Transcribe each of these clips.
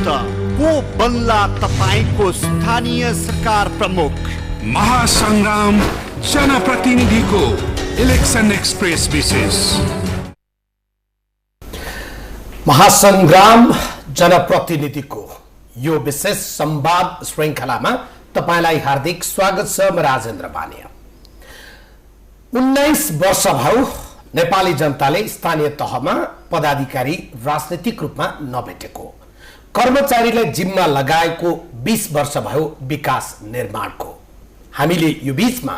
त को बन्ला तपाईको स्थानीय सरकार प्रमुख? महासंग्राम जनप्रतिनिधिको इलेक्सन एक्सप्रेस विशेष। महासंग्राम जनप्रतिनिधिको यो विशेष संवाद श्रृंखलामा तपाईलाई हार्दिक स्वागत छ। म राजेन्द्र बानिया। 19 वर्ष भयो नेपाली जनताले स्थानीय तहमा पदाधिकारी राजनीतिक रूपमा नभेटेको। कर्मचारीलाई जिम्मा लगाएको 20 वर्ष भयो विकास निर्माणको। हामीले यो बीचमा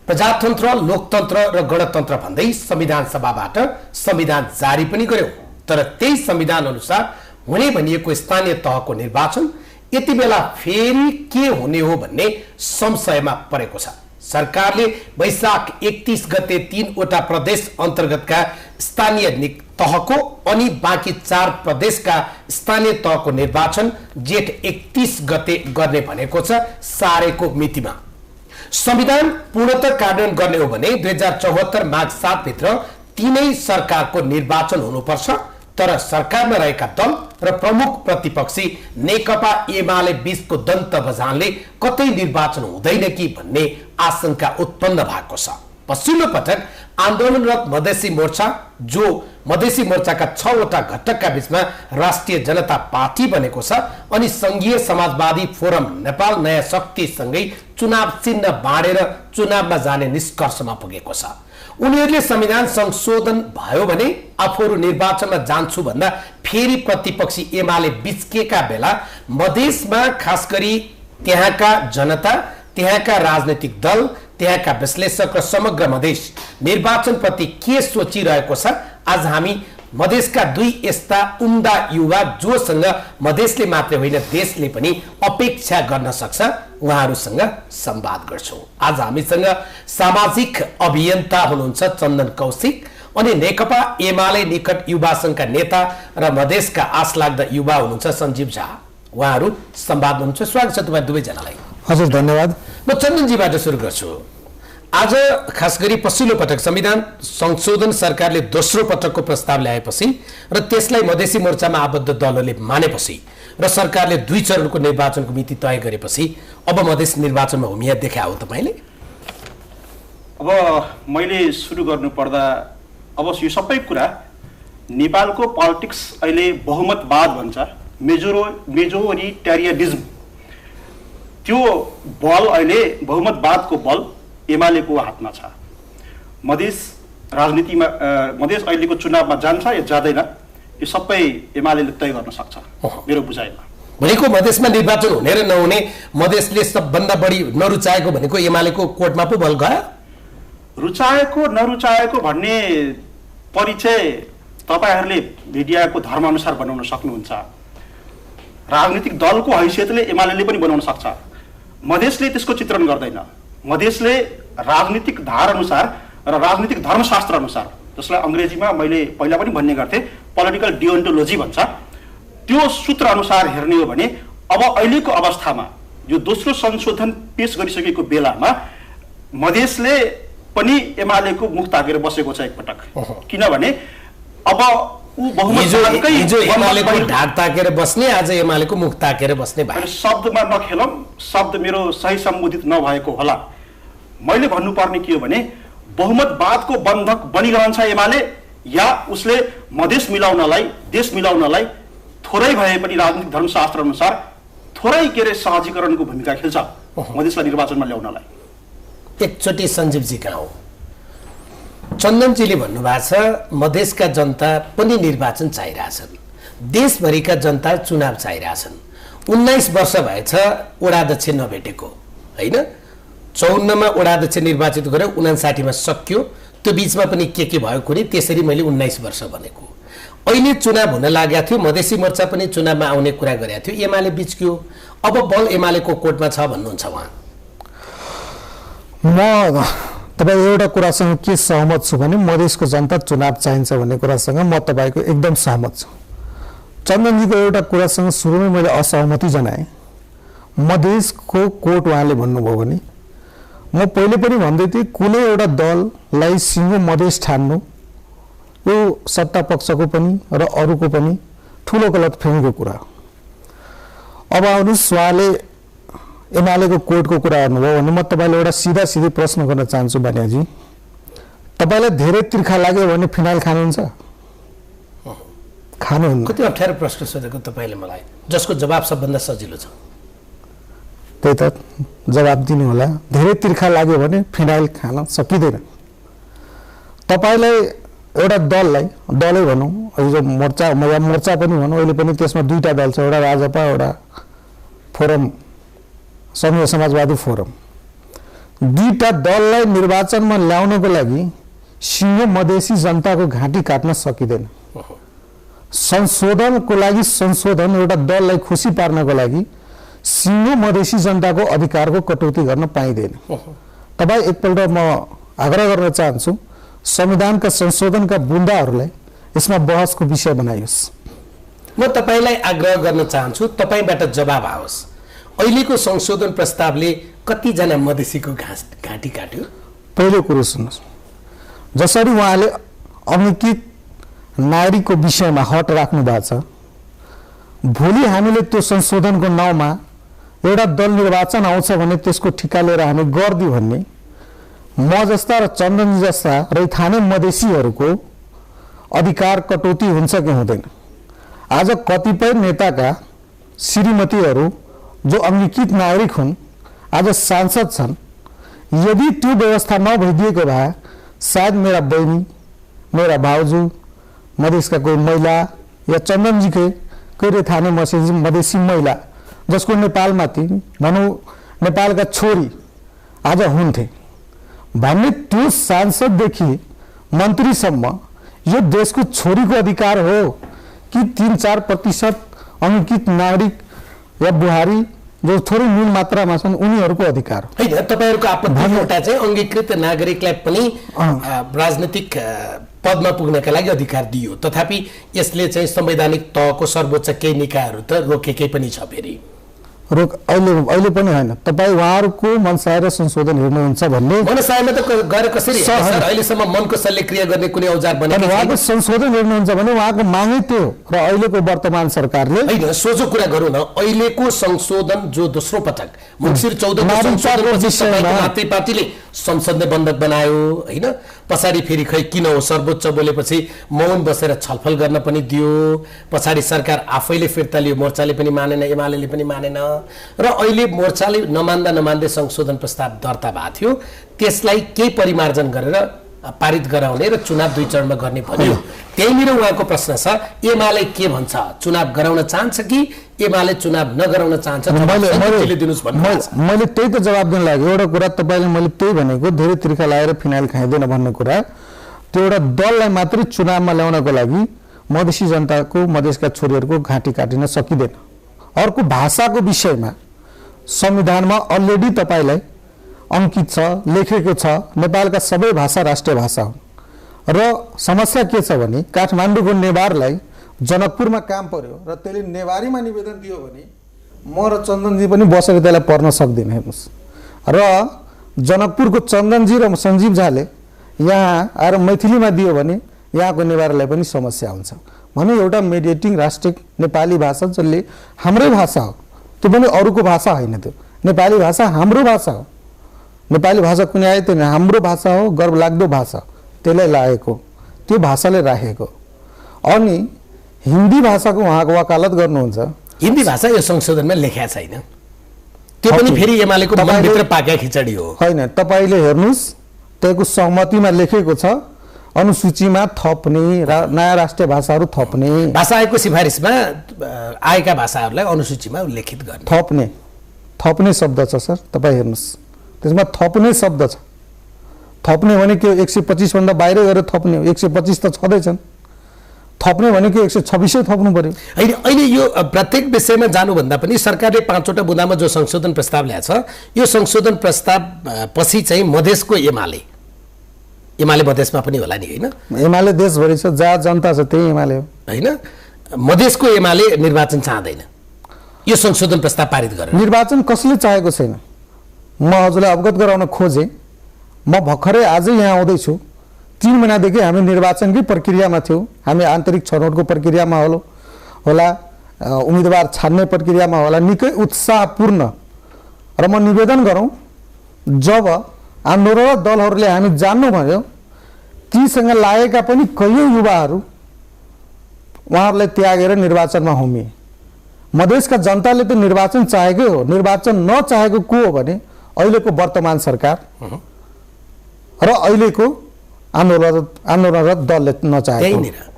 प्रजातन्त्र, लोकतन्त्र र गणतन्त्र भन्दै संविधान सभाबाट संविधान जारी पनि गर्यौं। तर त्यही संविधान अनुसार हुने भनिएको स्थानीय तहको निर्वाचन यति बेला फेरि के हुने हो भन्ने संशयमा परेको छ। सरकारले वैशाख 31 गते 3 वटा प्रदेश अन्तर्गतका स्थानीय तहको अनि बाँकी 4 प्रदेशका स्थानीय तहको निर्वाचन जेठ 31 गते गर्ने भनेको छ सारेको मितिमा। संविधान पूर्णतः कार्यान्वयन गर्ने हो भने 2074 माघ 7 भित्र तीनै सरकारको निर्वाचन हुनुपर्छ। तर सरकारमा रहेका दल र प्रमुख प्रतिपक्षी नेकपा एमाले बीचको दन्त बजानले कतै निर्वाचन हुँदैन कि भन्ने आशंका उत्पन्न भएको छ। पछिल्लो पटक आन्दोलनरत मधेसी मोर्चा, जो मधेसी मोर्चाका 6 वटा घटकका बीचमा राष्ट्रिय जनता पार्टी बनेको छ, अनि संघीय समाजवादी फोरम नेपाल नयाँ शक्ति सँगै चुनाव चिन्ह बाँडेर चुनावमा जाने निष्कर्षमा पुगेको छ। उनीहरूले संविधान संशोधन भयो भने आफूहरू निर्वाचनमा जान्छु भन्दा फेरि प्रतिपक्षी एमाले बिचकेका बेला मधेसमा खास गरी त्यहाँका जनता, त्यहाँका राजनैतिक दल, त्यहाँका विश्लेषक र समग्र मधेस निर्वाचनप्रति के सोचिरहेको छ? आज हामी मधेसका 2 यस्ता उम्दा युवा जोसँग मधेसले मात्रै होइन देशले पनि अपेक्षा गर्न सक्छ, उहाँहरूसँग संवाद गर्छौं। आज हामीसँग सामाजिक अभियन्ता हुनुहुन्छ चन्दन कौशिक अनि नेकपा एमाले निकट युवा संघका नेता र मधेसका आशलाग्दा युवा हुनुहुन्छ सञ्जीव झा। उहाँहरू संवाद हुनुहुन्छ। स्वागत छ तपाईँ दुवैजनालाई। हजुर धन्यवाद। म चन्दनजीबाट सुरु गर्छु। आज खास गरी पछिल्लो पटक संविधान संशोधन सरकारले दोस्रो पटकको प्रस्ताव ल्याएपछि र त्यसलाई मधेसी मोर्चामा आबद्ध दलहरूले मानेपछि र सरकारले 2 चरणको निर्वाचनको मिति तय गरेपछि अब मधेस निर्वाचनमा हुमिया देखा हो तपाईँले? अब मैले सुरु गर्नु पर्दा अब यो सबै कुरा नेपालको पोलिटिक्स अहिले बहुमतवाद भन्छ, मेजोरिटेरियनिज्म, त्यो बल अहिले बहुमतवादको बल एमालेको हातमा छ। मधेस राजनीतिमा मधेस अहिलेको चुनावमा जान्छ या जाँदैन यो सबै एमालेले तय गर्न सक्छ मेरो बुझाइमा। भनेको मधेसमा निर्वाचन हुने र नहुने मधेसले सबभन्दा बढी नरुचाएको भनेको एमालेको कोर्टमा पो बल गयो। रुचाएको नरुचाएको भन्ने परिचय तपाईहरूले मिडियाको धर्मअनुसार बनाउन सक्नुहुन्छ। राजनीतिक दलको हैसियतले एमालेले पनि बनाउन सक्छ। मधेसले त्यसको चित्रण गर्दैन। मधेसले राजनीतिक धार अनुसार र राजनीतिक धर्मशास्त्र अनुसार, जसलाई अङ्ग्रेजीमा मैले पहिला पनि भन्ने गर्थेँ पोलिटिकल डिओन्टोलोजी भन्छ, त्यो सूत्र अनुसार हेर्ने हो भने अब अहिलेको अवस्थामा यो दोस्रो संशोधन पेश गरिसकेको बेलामा मधेसले पनि एमालेको मुख ताकेर बसेको छ एकपटक। किनभने अब ऊ बहुमतकै एमालेको ढाक ताकेर बस्ने, आज एमालेको मुख ताकेर बस्ने भयो। शब्दमा नखेलौँ, शब्द मेरो सही सम्बोधित नभएको होला। मैले भन्नुपर्ने के हो भने बहुमतवादको बन्धक बनिरहन्छ एमाले, या उसले मधेस मिलाउनलाई, देश मिलाउनलाई थोरै भए पनि राजनीतिक धर्मशास्त्र अनुसार थोरै के अरे सहजीकरणको भूमिका खेल्छ मधेसलाई निर्वाचनमा ल्याउनलाई। एकचोटि सञ्जीवजी कहाँ हो? चन्दनजीले भन्नुभएको छ मधेसका जनता पनि निर्वाचन चाहिरहेछन्, देशभरिका जनता चुनाव चाहिरहेछन्। 19 वर्ष भएछ वडाध्यक्ष नभेटेको होइन। 54 मा वडाध्यक्ष निर्वाचित गरेर 59 मा सकियो। त्यो बीचमा पनि के भयो कुनै, त्यसरी मैले 19 वर्ष भनेको। अहिले चुनाव हुन लागेको थियो, मधेसी मोर्चा पनि चुनावमा आउने कुरा गरेको थियो, एमाले बिचक्यो। अब बल एमालेको कोर्टमा छ भन्नुहुन्छ उहाँ। म तपाईँ एउटा कुरासँग के सहमत छु भने मधेसको जनता चुनाव चाहिन्छ भन्ने कुरासँग म तपाईँको एकदम सहमत छु। चन्दनजीको एउटा कुरासँग सुरुमै मैले असहमति जनाएँ। मधेसको कोर्ट उहाँले भन्नुभयो भने म पहिले पनि भन्दै थिएँ कुनै एउटा दललाई सिङ्गो मधेस ठान्नु यो सत्ता पक्षको पनि र अरूको पनि ठुलो गलतफहमीको कुरा हो। अब आउनुहोस् उहाँले एमालेको कोर्टको कुरा गर्नुभयो भने म तपाईँलाई एउटा सिधी प्रश्न गर्न चाहन्छु बनियाजी। तपाईँलाई धेरै तिर्खा लाग्यो भने फिनाइल खानुहुन्छ? खानुहुन्न। कति अप्ठ्यारो प्रश्न सोधेको तपाईँले मलाई, जसको जवाब सबभन्दा सजिलो छ। त्यही त जवाब दिनु होला। धेरै तिर्खा लाग्यो भने फिनाइल खान सकिँदैन। तपाईँलाई एउटा दलै भनौँ, जो मोर्चा पनि भनौँ, अहिले पनि त्यसमा दुईटा दल छ, एउटा राजपा एउटा फोरम, संघीय समाजवादी फोरम। दुईटा दललाई निर्वाचनमा ल्याउनको लागि सिङ्गो मधेसी जनताको घाँटी काट्न सकिँदैन। संशोधनको लागि संशोधन, एउटा दललाई खुसी पार्नको लागि सिङ्गो मधेसी जनताको अधिकारको कटौती गर्न पाइँदैन। तपाईँ एकपल्ट म आग्रह गर्न चाहन्छु, संविधानका संशोधनका बुन्दाहरूलाई यसमा बहसको विषय बनाइयोस्। म तपाईँलाई आग्रह गर्न चाहन्छु, तपाईँबाट जवाब आओस्। अहिलेको संशोधन प्रस्तावले कतिजना मधेसीको घाँटी काट्यो? पहिलो कुरो सुन्नुहोस्, जसरी उहाँले अङ्कित नागरिकको विषयमा हट राख्नु भएको छ, भोलि हामीले त्यो संशोधनको नाउँमा एउटा दल निर्वाचन आउँछ भने त्यसको ठिका लिएर हामी गरिदियो भन्ने म जस्ता र चन्दनजी जस्ता रैथाने मधेसीहरूको अधिकार कटौती हुन्छ कि हुँदैन? आज कतिपय नेताका श्रीमतीहरू जो अङ्गीकृत नागरिक हुन्, आज सांसद छन्। यदि त्यो व्यवस्था नभइदिएको भए सायद मेरा बहिनी, मेरा भाउजू, मधेसका कोही महिला या चन्दनजीकै कोही रैथाने मधेसी महिला जसको नेपालमाथि भनौँ नेपालका छोरी आज हुन्थे भन्ने त्यो सांसददेखि मन्त्रीसम्म यो देशको छोरीको अधिकार हो कि 3-4% अङ्कित नागरिक या बुहारी जो थोरै न्यून मात्रामा छन् उनीहरूको अधिकार हो। हैन, तपाईहरुको आपत्ति एउटा चाहिँ अङ्गीकृत नागरिकलाई पनि राजनीतिक पदमा पुग्नका लागि अधिकार दियो, तथापि यसले चाहिँ संवैधानिक तहको सर्वोच्च केही निकायहरू त रोकेकै पनि छ। फेरि अहिले पनि होइन, तपाईँ उहाँहरूको मनसाय संशोधन हेर्नुहुन्छ भन्ने मनसायमा त गरे कसरी सर? अहिलेसम्म मनको शल्यक्रिया गर्ने कुनै औजार बनेको छैन। उहाँको संशोधन हेर्नुहुन्छ भने उहाँको मागै त्यो र अहिलेको वर्तमान सरकारले हैन, सोझो कुरा गरौँ न, अहिलेको संशोधन जो दोस्रो पटक मङ्सिर 14 को संशोधनपछि तपाईको मातृ पार्टीले संसदले बन्धक बनायो हैन, पछाडि फेरि खै किन हो सर्वोच्च बोलेपछि मौन बसेर छलफल गर्न पनि दियो, पछाडि सरकार आफैले फिर्ता लियो, मोर्चाले पनि मानेन, एमालेले पनि मानेन, र अहिले मोर्चाले नमान्दै संशोधन प्रस्ताव दर्ता भएको थियो, त्यसलाई केही परिमार्जन गरेर पारित गराउने र चुनाव 2 चरणमा गर्ने भन्यो। त्यहीँनिर उहाँको प्रश्न छ, एमाले के भन्छ? चुनाव गराउन चाहन्छ कि एमाले चुनाव नगराउन चाहन्छ? मैले त्यही त जवाब दिन लाग्यो। एउटा कुरा तपाईँले मैले त्यही भनेको, धेरै तिर्खा लागेर फिनाइल खाइँदैन भन्ने कुरा, त्यो एउटा दललाई मात्रै चुनावमा ल्याउनको लागि मधेसी जनताको, मधेसका छोरीहरूको घाँटी काटिन सकिँदैन। अर्को भाषाको विषयमा संविधानमा अलरेडी तपाईँलाई अङ्कित छ, लेखेको छ, नेपालका सबै भाषा राष्ट्रिय भाषा हुन्। र समस्या के छ भने काठमाडौँको नेवारलाई जनकपुरमा काम पर्यो र त्यसले नेवारीमा निवेदन दियो भने म र चन्दनजी पनि बसेर त्यसलाई पढ्न सक्दैन। हेर्नुहोस्, र जनकपुरको चन्दनजी र सञ्जीव झाले यहाँ आएर मैथिलीमा दियो भने यहाँको नेवारलाई पनि समस्या हुन्छ। भने एउटा मेडिएटिङ राष्ट्रिय नेपाली भाषा जसले हाम्रै भाषा हो, त्यो पनि अरूको भाषा होइन, त्यो नेपाली भाषा हाम्रो भाषा हो। नेपाली भाषा कुनै आयो त्यो हाम्रो भाषा हो, गर्व लाग्दो भाषा, त्यसलाई लागेको त्यो भाषाले राखेको। अनि हिन्दी भाषाको उहाँको वकालत गर्नुहुन्छ। हिन्दी भाषा यो संशोधनमा लेखेको छैन, त्यो पनि फेरि एमालेको मनभित्र पाक्या खिचडी हो। होइन, तपाईँले हेर्नुहोस्, त्यसको सहमतिमा लेखेको छ अनुसूचीमा थप्ने, नयाँ राष्ट्रिय भाषाहरू थप्ने, भाषा आयोगको सिफारिसमा आएका भाषाहरूलाई अनुसूचीमा उल्लेखित गर्ने। थप्ने शब्द छ सर, तपाईँ हेर्नुहोस्, त्यसमा थप्ने शब्द छ। थप्ने भनेको 125 भन्दा बाहिर गएर थप्ने, 125 त छँदैछन्। थप्ने भनेको 126 थप्नु पर्यो। अहिले यो प्रत्येक विषयमा जानुभन्दा पनि सरकारले 5वटा बुँदामा जो संशोधन प्रस्ताव ल्याएको छ, यो संशोधन प्रस्ताव पछि चाहिँ मधेसको एमाले मधेसमा पनि होला नि, होइन? एमाले देशभरि छ, जहाँ जनता छ त्यही एमाले हो, होइन? मधेसको एमाले निर्वाचन चाहँदैन, यो संशोधन प्रस्ताव पारित गरेर। निर्वाचन कसले चाहेको छैन? म हजुरलाई अवगत गराउन खोजेँ। म भर्खरै आजै यहाँ आउँदैछु, 3 महिनादेखि हामी निर्वाचनकै प्रक्रियामा थियौँ। हामी आन्तरिक छनौटको प्रक्रियामा होला, उम्मेदवार छान्ने प्रक्रियामा होला निकै उत्साहपूर्ण र म निवेदन गरौँ जब आन्दोलनरत दलहरूले हामी जान्नुभयो तीसँग लागेका पनि कयौं युवाहरू उहाँहरूलाई त्यागेर निर्वाचनमा होमिए। मधेसका जनताले त निर्वाचन चाहेकै हो, निर्वाचन नचाहेको को हो भने अहिलेको वर्तमान सरकार र अहिलेको आन्दोलनरत दलले नचाहेको।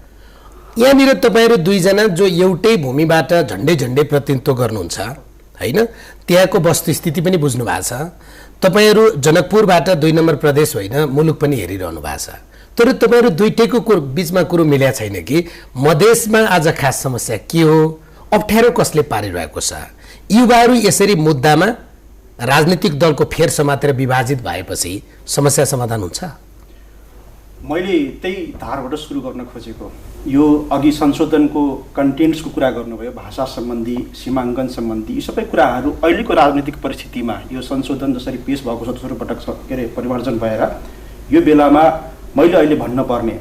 यहाँनिर तपाईहरु दुईजना जो एउटै भूमिबाट झण्डै झण्डै प्रतिनिधित्व गर्नुहुन्छ हैन, त्यहाँको वस्तुस्थिति पनि बुझ्नु भएको छ। तपाईहरु जनकपुरबाट 2 नम्बर प्रदेश होइन मुलुक पनि हेरिरहनु भएको छ, तर तपाईहरु दुईटैको बीचमा कुरो मिल्या छैन कि मधेसमा आज खास समस्या के हो, अप्ठ्यारो कसले पारिरहेको छ। युवाहरू यसरी मुद्दामा राजनीतिक दलको फेर समातेर विभाजित भएपछि समस्या समाधान हुन्छ। मैले त्यही धारबाट सुरु गर्न खोजेको। यो अघि संशोधनको कन्टेन्ट्सको कुरा गर्नुभयो, भाषा सम्बन्धी, सीमाङ्कन सम्बन्धी, यी सबै कुराहरू अहिलेको राजनीतिक परिस्थितिमा यो संशोधन जसरी पेश भएको छ दोस्रो पटक के अरे परिमार्जन भएर यो बेलामा मैले अहिले भन्न पर्ने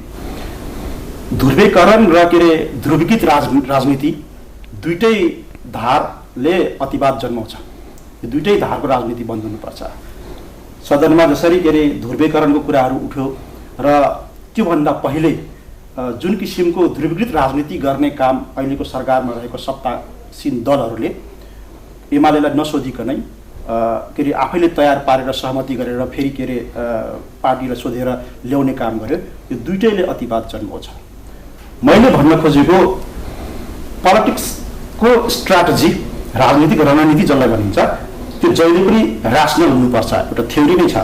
ध्रुवीकरण र के अरे ध्रुवीकृत राजनीति दुईटै धारले अतिवाद जन्माउँछ। यो दुईटै धारको राजनीति बन्द हुनुपर्छ। सदनमा जसरी के अरे ध्रुवीकरणको कुराहरू उठ्यो र त्योभन्दा पहिले जुन किसिमको ध्रुवीकृत राजनीति गर्ने काम अहिलेको सरकारमा रहेको सत्तासीन दलहरूले एमालेलाई नसोधिकनै के अरे आफैले तयार पारेर सहमति गरेर फेरि के अरे पार्टीलाई सोधेर ल्याउने काम गर्यो, यो दुईटैले अतिवाद जन्माउँछ। मैले भन्न खोजेको पोलिटिक्सको स्ट्राटेजी, राजनीतिक रणनीति जसलाई भनिन्छ, त्यो जहिले पनि ऱ्यासनल हुनुपर्छ। एउटा थ्योरी नै छ,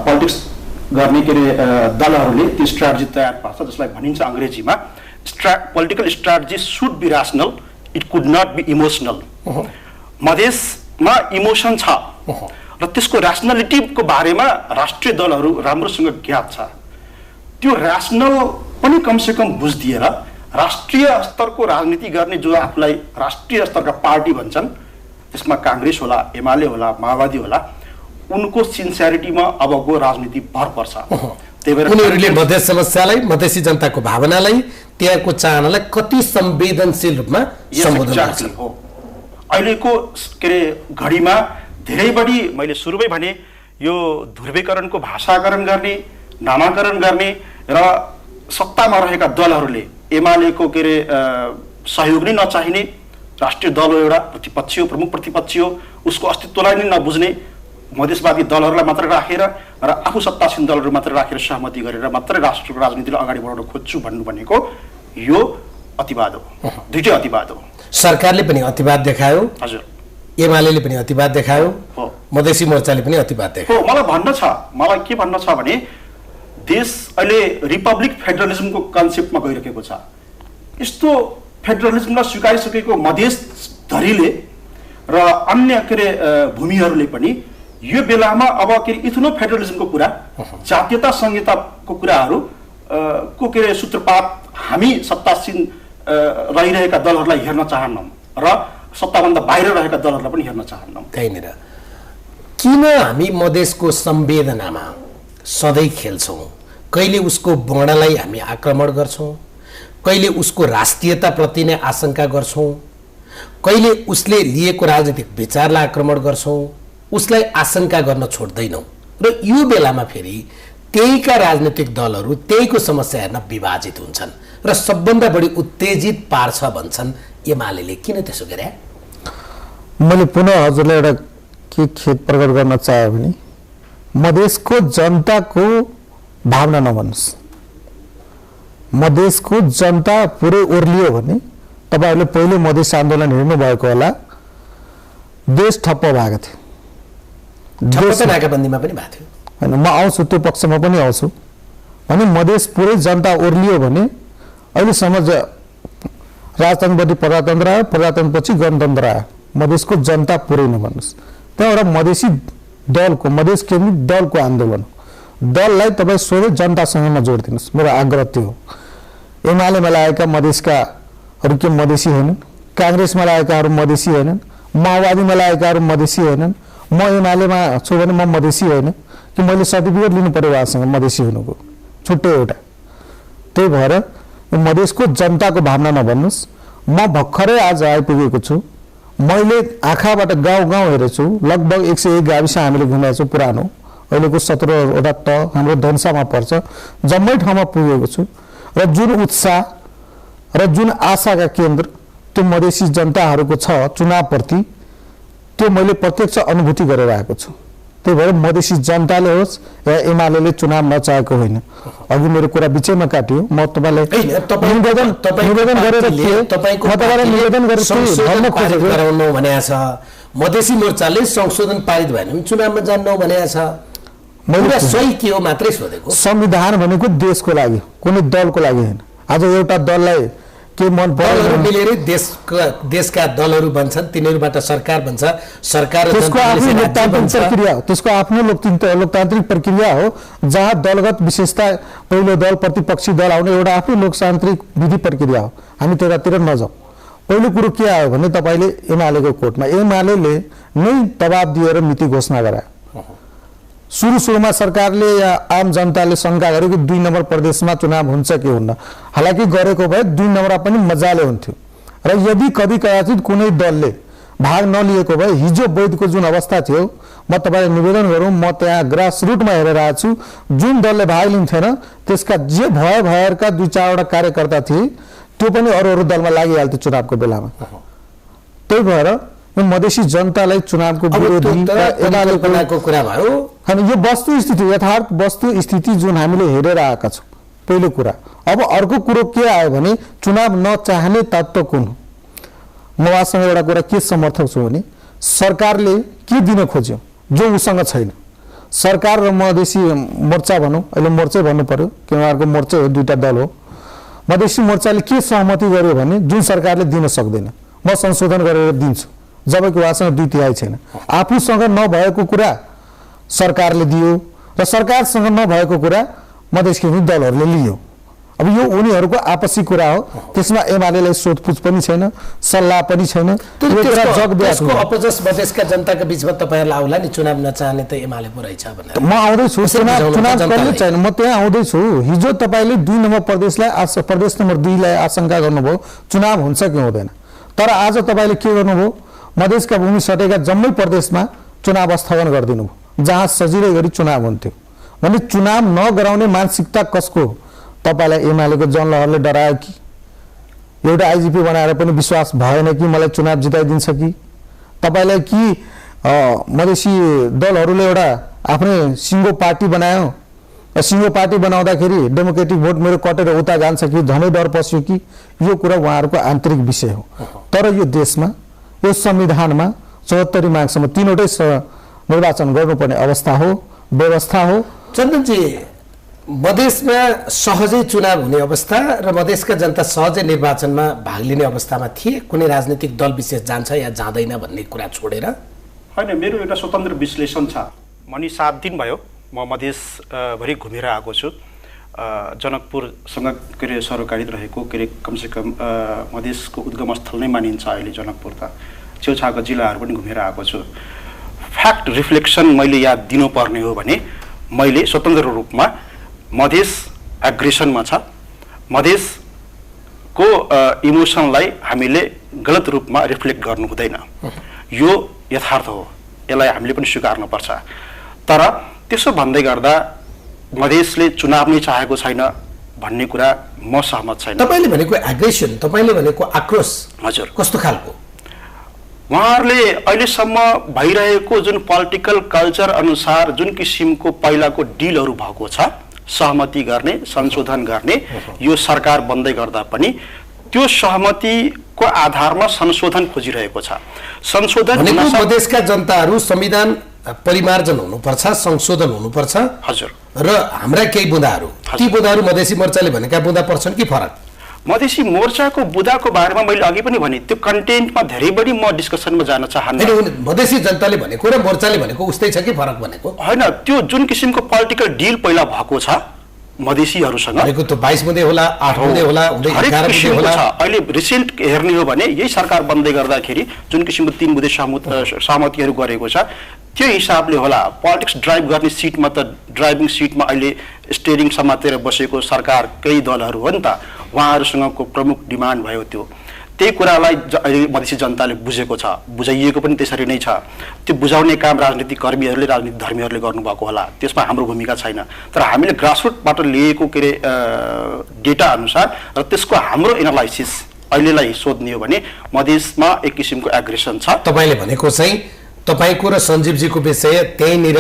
पोलिटिक्स गर्ने के अरे दलहरूले त्यो स्ट्राटेजी तयार पार्छ जसलाई भनिन्छ अङ्ग्रेजीमा political strategy should be rational, it could not be emotional. मधेसमा इमोसन छ र त्यसको ऱ्यासनलिटीको बारेमा राष्ट्रिय दलहरू राम्रोसँग ज्ञात छ। त्यो ऱ्यासनल पनि कमसेकम बुझिदिएर राष्ट्रिय स्तरको राजनीति गर्ने जो आफूलाई राष्ट्रिय स्तरका पार्टी भन्छन्, त्यसमा काङ्ग्रेस होला, एमाले होला, माओवादी होला, उनको सिन्सियरिटीमा अबको राजनीति भर पर्छ। त्यही भएर उनीहरूले मधेस समस्यालाई, मधेसी जनताको भावनालाई, त्यहाँको चाहनालाई कति संवेदनशील रूपमा सम्बोधन गर्छ। अहिलेको के अरे घडीमा धेरै बढी मैले सुरुमै भने यो ध्रुवीकरणको भाषाकरण गर्ने, नामाकरण गर्ने र सत्तामा रहेका दलहरूले एमालेको के अरे सहयोग नै नचाहिने, राष्ट्रिय दल हो, एउटा प्रतिपक्ष हो, प्रमुख प्रतिपक्ष हो, उसको अस्तित्वलाई नै नबुझ्ने मधेसवादी दलहरूलाई मात्रै राखेर र आफू सत्तासीन दलहरू मात्रै राखेर सहमति गरेर मात्रै राष्ट्रको राजनीतिलाई अगाडि बढाउन खोज्छु भन्नु भनेको यो अतिवाद हो। दुईटै अतिवाद हो। सरकारले पनि अतिवाद देखायो, हजुर, एमालेले पनि अतिवाद देखायो, मधेसी मोर्चाले पनि अतिवाद देखायो। मलाई के भन्न छ भने देश अहिले रिपब्लिक फेडरलिजमको कन्सेप्टमा गइरहेको छ। यस्तो फेडरलिजमलाई स्वीकारिसकेको मधेस धरीले र अन्य के अरे भूमिहरूले पनि यो बेलामा अब के अरे इथनो फेडरलिजमको कुरा, जातीयता संहिताको कुराहरू को के अरे सूत्रपात हामी सत्तासीन रहिरहेका दलहरूलाई हेर्न चाहन्नौँ र सत्ताभन्दा बाहिर रहेका दलहरूलाई पनि हेर्न चाहन्नौँ। त्यहीँनिर किन हामी मधेसको संवेदनामा सधैँ खेल्छौँ? कहिले उसको वर्णलाई हामी आक्रमण गर्छौँ, कहिले उसको राष्ट्रियताप्रति नै आशंका गर्छौँ, कहिले उसले लिएको राजनीतिक विचारलाई आक्रमण गर्छौँ, उसलाई आशंका गर्न छोड्दैनौँ। र यो बेलामा फेरि त्यहीका राजनीतिक दलहरू त्यहीको समस्या हेर्न विभाजित हुन्छन् र सबभन्दा बढी उत्तेजित पार्छ भन्छन् एमालेले। किन त्यसो गरे? मैले पुनः हजुरलाई एउटा के खेद प्रकट गर्न चाहे भने मधेसको जनताको भावना नभन्नुहोस्। मधेसको जनता पुरै ओर्लियो भने तपाईहरुले पहिले मधेस आन्दोलन हेर्नु भएको होला, देश ठप्प भएको थियो। देश नाकाबन्दीमा पनि भएको थियो हैन, म आउँछु त्यो पक्षमा पनि आउँछु। अनि मधेस पुरै जनता ओर्लियो भने अहिलेसम्म राजतन्त्रपछि प्रजातन्त्र आयो, प्रजातन्त्रपछि गणतन्त्र आयो। मधेसको जनता पुरै नभन्नुहोस्। त्यहाँ एउटा मधेसी दलको, मधेस केन्द्रित दलको आन्दोलन, दललाई तपाईँ सोधे जनतासँगमा जोडिदिनुहोस्। मेरो आग्रह त्यो हो। एमालेमा लागेका मधेसकाहरू के मधेसी होइनन्, काङ्ग्रेसमा लागेकाहरू मधेसी होइनन्, माओवादीमा लागेकाहरू मधेसी होइनन्, म एमालेमा छु भने म मधेसी होइन कि मैले सर्टिफिकेट लिनु पर्यो उहाँसँग मधेसी हुनुको, छुट्टै एउटा। त्यही भएर मधेसको जनताको भावना नभन्नुहोस्, म भर्खरै आज आइपुगेको छु। मैले आँखाबाट गाउँ गाउँ हेरेछु। लगभग 101 गाविस हामीले घुमेको छौँ पुरानो। अहिलेको 17वटा त हाम्रो धनसामा पर्छ। जम्मै ठाउँमा पुगेको छु र जुन उत्साह र जुन आशाका केन्द्र त्यो मधेसी जनताहरूको छ चुनावप्रति, त्यो मैले प्रत्यक्ष अनुभूति गरेर आएको छु। त्यही भएर मधेसी जनताले होस् या एमाले चुनाव नचाहेको होइन। अघि मेरो कुरा बिचैमा काट्यो। म तपाईँलाई निवेदन गराउनु भनेको छ। मधेसी मोर्चाले संशोधन पारित भएन भने चुनावमा जान्नौ भनेको छ। मैले सही के हो मात्रै सोधेको। संविधान भनेको देशको लागि, कुनै दलको लागि होइन। आज एउटा दललाई के मन दलहरू मिलेर देशका दलहरू बन्छन्, तिनीहरूबाट सरकार बन्छ। सरकार त्यसको आफ्नो लोकतान्त्रिक प्रक्रिया हो। त्यसको आफ्नो लोकतान्त्रिक प्रक्रिया हो, जहाँ दलगत विशेषता, पहिलो दल प्रतिपक्षी दल आउने एउटा आफ्नो लोकतान्त्रिक विधि प्रक्रिया हो। हामी त्यतातिर नजाउँ। पहिलो कुरो के आयो भने तपाईँले एमालेको कोर्टमा एमाले नै दबाब दिएर मिति घोषणा गरायो। सुरुमा सरकारले या आम जनताले शंका गरे कि 2 नम्बर प्रदेशमा चुनाव हुन्छ कि हुन्न। हालाकि गरेको भए 2 नम्बर पनि मजाले हुन्थ्यो। र यदि कभी कदाचित कुनै दलले भाग नलिएको भए हिजो वैधको जुन अवस्था थियो, म तपाईँलाई निवेदन गरौँ, म त्यहाँ ग्रास रुटमा हेरेर आएको छु। जुन दलले भाग लिन्थेन त्यसका जे भएका 2-4वटा कार्यकर्ता थिए त्यो पनि अरू दलमा लागिहाल्थ्यो चुनावको बेलामा। त्यही भएर मधेसी जनतालाई चुनावको विरोधी एमालेको कुरा भयो। अनि यो वस्तुस्थिति, यथार्थ वस्तुस्थिति जुन हामीले हेरेर आएका छौँ, पहिलो कुरा। अब अर्को कुरो के आयो भने चुनाव नचाहने तत्त्व कुन हो? म उहाँसँग एउटा कुरा के समर्थक छु भने सरकारले के दिन खोज्यो जो उसँग छैन। सरकार र मधेसी मोर्चा भनौँ, अहिले मोर्चै भन्नु पर्यो कि उहाँहरूको मोर्चै हो, 2टा दल हो। मधेसी मोर्चाले के सहमति गर्यो भने जुन सरकारले दिन सक्दैन, म संशोधन गरेर दिन्छु, जबकि उहाँसँग 2/3 छैन। आफूसँग नभएको कुरा सरकारले दियो र सरकारसँग नभएको कुरा मधेसका दलहरूले लियो। अब यो उनीहरूको आपसी कुरा हो। त्यसमा एमालेलाई सोधपुछ पनि छैन, सल्लाह पनि छैन। त्यसको अपजस मधेसका जनताका बीचमा तपाईँहरूलाई आउला नि चुनाव नचाहने त एमाले पो रहेछ भनेर। म आउँदैछु, चुनाव गर्ने छैन, म त्यहाँ आउँदैछु। हिजो तपाईँले 2 नम्बर प्रदेश नम्बर 2 लाई आशंका गर्नुभयो चुनाव हुन्छ कि हुँदैन। तर आज तपाईँले के गर्नुभयो? मधेसका भूमि सटेका जम्मै प्रदेशमा चुनाव स्थगन गरिदिनु भयो, जहाँ सजिलै गरी चुनाव हुन्थ्यो। भने चुनाव नगराउने मानसिकता कसको? तपाईँलाई एमालेको जनलहरले डरायो कि? एउटा आइजिपी बनाएर पनि विश्वास भएन कि मलाई चुनाव जिताइदिन्छ कि? तपाईँलाई कि मधेसी दलहरूले एउटा आफ्नै सिङ्गो पार्टी बनायो, सिङ्गो पार्टी बनाउँदाखेरि डेमोक्रेटिक भोट मेरो कटेर उता जान्छ कि, झनै डर पस्यो कि? यो कुरा उहाँहरूको आन्तरिक विषय हो। तर यो देशमा, यो संविधानमा 74 मार्क्ससम्म 3वटै निर्वाचन गर्नुपर्ने अवस्था हो, व्यवस्था हो। चन्दनजी, मधेसमा सहजै चुनाव हुने अवस्था र मधेसका जनता सहजै निर्वाचनमा भाग लिने अवस्थामा थिए। कुनै राजनीतिक दल विशेष जान्छ या जाँदैन भन्ने कुरा छोडेर होइन, मेरो एउटा स्वतन्त्र विश्लेषण छ। मनी 7 दिन भयो म मधेसभरि घुमेर आएको छु। जनकपुरसँग के अरे सरोकारित रहेको के अरे कमसेकम मधेसको उद्गम स्थल नै मानिन्छ अहिले जनकपुर त। छेउछाउका जिल्लाहरू पनि घुमेर आएको छु। फ्याक्ट रिफ्लेक्सन मैले याद दिनुपर्ने हो भने मैले स्वतन्त्र रूपमा मधेस एग्रेसनमा छ, मधेसको इमोसनलाई हामीले गलत रूपमा रिफ्लेक्ट गर्नु हुँदैन। यो यथार्थ हो, यसलाई हामीले पनि स्वीकार्नुपर्छ। तर त्यसो भन्दै गर्दा मधेसले चुनाव नै चाहेको छैन भन्ने कुरा म सहमत छैन। तपाईँले भनेको एग्रेसन, तपाईँले भनेको आक्रोश हजुर कस्तो खालको? उहाँहरूले अहिलेसम्म भइरहेको जुन पोलिटिकल कल्चर अनुसार जुन किसिमको पहिलाको डिलहरू भएको छ, सहमति गर्ने, संशोधन गर्ने, यो सरकार बन्दै गर्दा पनि त्यो सहमतिको आधारमा संशोधन खोजिरहेको छ। संशोधन मधेसका जनताहरू संविधान परिमार्जन हुनुपर्छ, संशोधन हुनुपर्छ हजुर, र हाम्रा केही बुँदाहरू, ती बुँदाहरू मधेसी मोर्चाले भनेका बुँदा पर्छन् कि फरक? मधेसी मोर्चाको बुदाको बारेमा मैले अघि पनि भने त्यो कन्टेन्टमा धेरै बढी म डिस्कसनमा जान चाहन्न। मधेसी जनताले भनेको र मोर्चाले भनेको उस्तै छ कि फरक भनेको? होइन, त्यो जुन किसिमको पोलिटिकल डिल पहिला भएको छ मधेसीहरूसँग, भनेको त 22 बुँदे होला, 8 बुँदे होला, 11 बुँदे होला। अहिले रिसेन्ट हेर्ने हो भने यही सरकार बन्दै गर्दाखेरि जुन किसिमको 3 बुँदे सहमतिहरू गरेको छ त्यो हिसाबले होला। पोलिटिक्स ड्राइभ गर्ने सिटमा त ड्राइभिङ सिटमा अहिले स्टेरिङ समातेर बसेको सरकार केही दलहरू हो नि त, उहाँहरूसँगको प्रमुख डिमान्ड भयो त्यो। त्यही कुरालाई अहिले मधेसी जनताले बुझेको छ, बुझाइएको पनि त्यसरी नै छ। त्यो बुझाउने काम राजनीतिक कर्मीहरूले, राजनीतिक धर्मीहरूले गर्नुभएको होला, त्यसमा हाम्रो भूमिका छैन। तर हामीले ग्रासरुटबाट लिएको के अरे डेटा अनुसार र त्यसको हाम्रो एनालाइसिस अहिलेलाई सोध्ने हो भने मधेसमा एक किसिमको एग्रेसन छ। तपाईँले भनेको चाहिँ तपाईँको र सञ्जीवजीको विषय त्यहीँनिर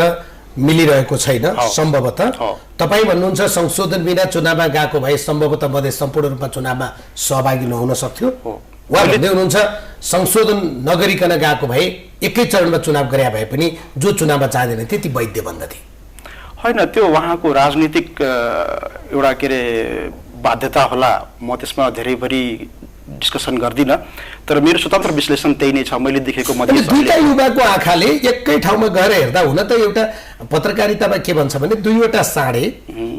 मिलिरहेको छैन सम्भवतः। तपाईँ भन्नुहुन्छ संशोधन बिना चुनावमा गएको भए सम्भवतः मधेस सम्पूर्ण रूपमा चुनावमा सहभागी नहुन सक्थ्यो। उहाँ भन्दै हुनुहुन्छ संशोधन नगरिकन गएको भए एकै चरणमा चुनाव गरे भए पनि जो चुनावमा जाँदैन थिए ती वैध बन्दथे। होइन, त्यो उहाँको राजनीतिक एउटा के अरे बाध्यता होला। म त्यसमा धेरै बढी डिस्कसन गर्दिनँ, तर मेरो स्वतन्त्र विश्लेषण त्यही नै छ। मैले देखेको मधेस दुईटा युवाको आँखाले एकै ठाउँमा गएर हेर्दा हुन त एउटा पत्रकारितामा के भन्छ भने दुईवटा साँडे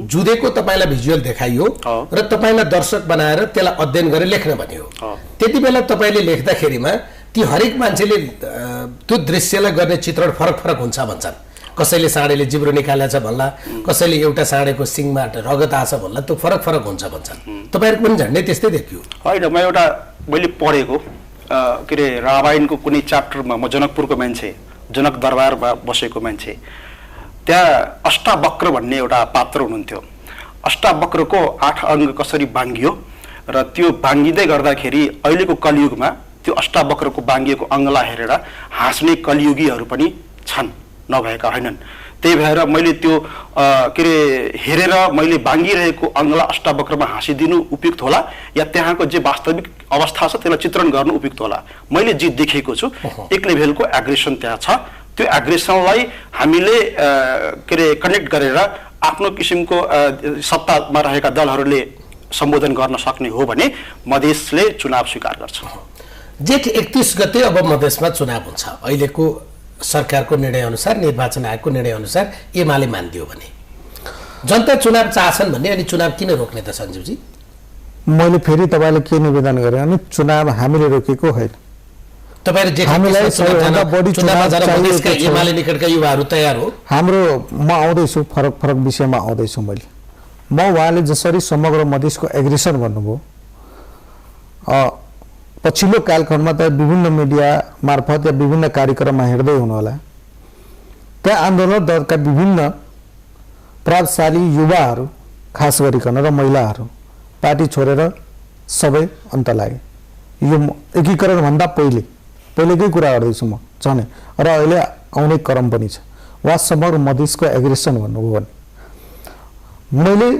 जुधेको तपाईँलाई भिजुअल देखाइयो र तपाईँलाई दर्शक बनाएर त्यसलाई अध्ययन गरेर लेख्न भन्यो। त्यति बेला तपाईँले लेख्दाखेरिमा ती हरेक मान्छेले त्यो दृश्यलाई गर्ने चित्रण फरक फरक हुन्छ भन्छन्। कसैले साँडेले जिब्रो निकालेछ भन्ला, कसैले एउटा साँडेको सिङमा रगत आछ भन्ला, त्यो फरक फरक हुन्छ भन्छन्। तपाईँहरूको पनि झन्डै त्यस्तै देखियो। होइन, मैले पढेको के अरे रामायणको कुनै च्याप्टरमा म जनकपुरको मान्छे, जनक दरबारमा बसेको मान्छे, त्यहाँ अष्टावक्र भन्ने एउटा पात्र हुनुहुन्थ्यो। अष्टावक्रको 8 अङ्ग कसरी बाङ्गियो र त्यो बाङ्गिँदै गर्दाखेरि अहिलेको कलियुगमा त्यो अष्टावक्रको बाङ्गिएको अङ्गलाई हेरेर हाँस्ने कलियुगीहरू पनि छन्, नभएका होइनन्। त्यही भएर मैले त्यो के अरे हेरेर मैले बाङ्गिरहेको अङ्गलाई अष्टावक्रमा हाँसिदिनु उपयुक्त होला या त्यहाँको जे वास्तविक अवस्था छ त्यसलाई चित्रण गर्नु उपयुक्त होला। मैले जे देखेको छु एक लेभलको एग्रेसन त्यहाँ छ। त्यो एग्रेसनलाई हामीले के अरे कनेक्ट गरेर आफ्नो किसिमको सत्तामा रहेका दलहरूले सम्बोधन गर्न सक्ने हो भने मधेसले चुनाव स्वीकार गर्छ। जेठ 31 गते अब मधेसमा चुनाव हुन्छ। अहिलेको सरकारको निर्णय अनुसार, निर्वाचन आयोगको निर्णय अनुसार एमाले मानिदियो भने जनता चुनाव चाहछन् भन्ने, अनि चुनाव किन रोक्ने त सञ्जीवजी? मैले फेरि तपाईँलाई के निवेदन गरेँ भने चुनाव हामीले रोकेको होइन। तपाईँहरू एमाले निकटका युवाहरू तयार हो। म आउँदैछु, फरक फरक विषयमा आउँदैछु। म उहाँले जसरी समग्र मधेसको एग्रेसन भन्नुभयो, पछिल्लो कालखण्डमा त विभिन्न मिडिया मार्फत या विभिन्न कार्यक्रममा हेर्दै हुनुहोला, त्यहाँ आन्दोलन दलका विभिन्न प्रभावशाली युवाहरू खास गरिकन र महिलाहरू पार्टी छोडेर सबै अन्त लागे। यो एकीकरणभन्दा पहिलेकै कुरा गर्दैछु म झनै, र अहिले आउने क्रम पनि छ। उहाँ समग्र मधेसको एग्रेसन भन्नुभयो भने मैले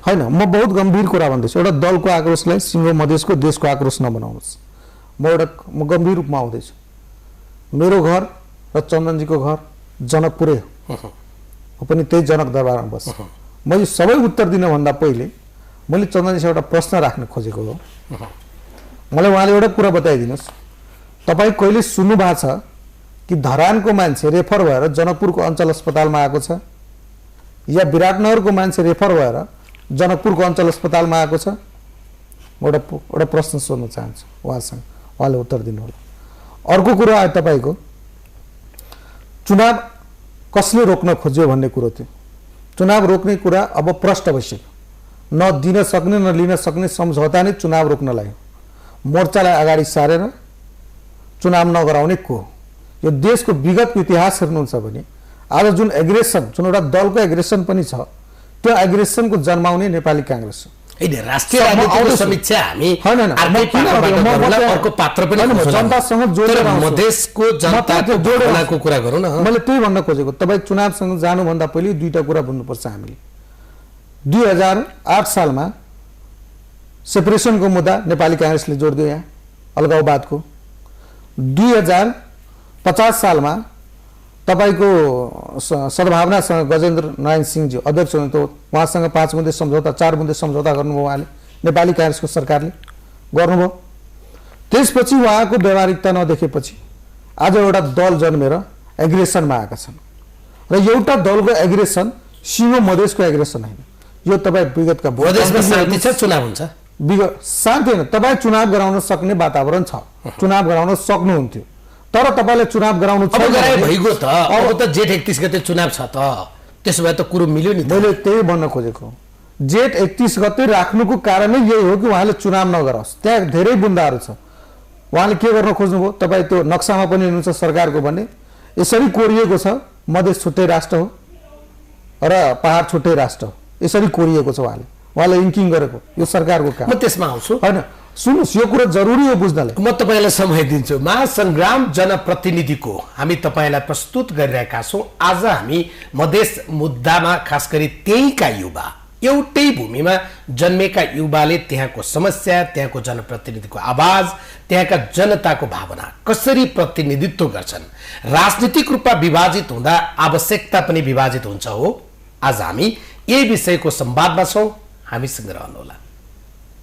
होइन, म बहुत गम्भीर कुरा भन्दैछु। एउटा दलको आक्रोशलाई सिङ्गो मधेसको देशको आक्रोश नबनाउनुहोस्। म गम्भीर रूपमा आउँदैछु। मेरो घर र चन्दनजीको घर जनकपुरै हो, पनि त्यही जनक दरबारमा बस्छ। मैले सबै उत्तर दिनभन्दा पहिले मैले चन्दनजीसँग एउटा प्रश्न राख्न खोजेको हो। मलाई उहाँले एउटा कुरा बताइदिनुहोस्, तपाईँ कहिले सुन्नु भएको छ कि धरानको मान्छे रेफर भएर जनकपुरको अञ्चल अस्पतालमा आएको छ, या विराटनगरको मान्छे रेफर भएर जनकपुरको अञ्चल अस्पतालमा आएको छ? एउटा प्रश्न सोध्न चाहन्छु उहाँसँग, उहाँले उत्तर दिनु होला। अर्को कुरा आयो तपाईँको चुनाव कसले रोक्न खोज्यो भन्ने कुरो थियो। चुनाव रोक्ने कुरा अब प्रष्ट भइसक्यो। न दिन सक्ने न लिन सक्ने सम्झौता नै चुनाव रोक्न लाग्यो। मोर्चालाई अगाडि सारेर चुनाव नगराउने को? यो देशको विगतको इतिहास हेर्नुहुन्छ भने आज जुन एग्रेसन, जुन एउटा दलको एग्रेसन पनि छ, त्यो एग्रेसनको जन्माउने नेपाली काङ्ग्रेस हो। राष्ट्रिय राजनीतिको समीक्षा हामी अर्को पात्र पनि जनतासँग जोडेर मधेसको जनताको भावनाको कुरा गरौँ न। मैले त्यही भन्न खोजेको, तपाईँ चुनावसँग जानुभन्दा पहिले दुईटा कुरा बुझ्नुपर्छ हामीले। 2008 सालमा सेपरेसनको मुद्दा नेपाली काङ्ग्रेसले जोडिदियो यहाँ अलगाववादको। 2050 सालमा तपाईको सद्भावनासँग गजेन्द्र नारायण सिंहजी अध्यक्ष हुनुहुन्थ्यो, उहाँसँग 5 बुँदे सम्झौता 4 बुँदे सम्झौता गर्नुभयो उहाँले, नेपाली काङ्ग्रेसको सरकारले गर्नुभयो। त्यसपछि उहाँको व्यवहारिकता नदेखेपछि आज एउटा दल जन्मेर एग्रेसनमा आएका छन्। र एउटा दलको एग्रेसन सिङ्गो मधेसको एग्रेसन होइन। यो तपाईँ विगतका शान्ति छ, चुनाव हुन्छ, विगत शान्ति होइन। तपाईँ चुनाव गराउन सक्ने वातावरण छ, चुनाव गराउन सक्नुहुन्थ्यो, तर तपाईँले चुनाव गराउनु भइगयो त। अब त जेठ 31 गते चुनाव छ त, त्यसो भए त कुरो मिल्यो नि। मैले त्यही भन्न खोजेको, जेठ 31 गते राख्नुको कारणै यही हो कि उहाँले चुनाव नगरोस्। त्यहाँ धेरै बुन्दाहरू छ। उहाँले के गर्न खोज्नुभयो, तपाईँ त्यो नक्सामा पनि हेर्नुहुन्छ सरकारको भने यसरी कोरिएको छ, मधेस छुट्टै राष्ट्र हो र पहाड छुट्टै राष्ट्र हो, यसरी कोरिएको छ। उहाँले इन्किङ गरेको यो सरकारको काम। म त्यसमा आउँछु होइन, सुन्नुहोस्, यो कुरा जरुरी हो बुझ्नलाई। म तपाईँलाई समय दिन्छु। महासङ्ग्राम जनप्रतिनिधिको हामी तपाईँलाई प्रस्तुत गरिरहेका छौँ। आज हामी मधेस मुद्दामा खास गरी त्यहीका युवा, एउटै भूमिमा जन्मेका युवाले त्यहाँको समस्या, त्यहाँको जनप्रतिनिधिको आवाज, त्यहाँका जनताको भावना कसरी प्रतिनिधित्व गर्छन्, राजनीतिक रूपमा विभाजित हुँदा आवश्यकता पनि विभाजित हुन्छ हो। आज हामी यही विषयको संवादमा छौँ, हामीसँग रहनुहोला।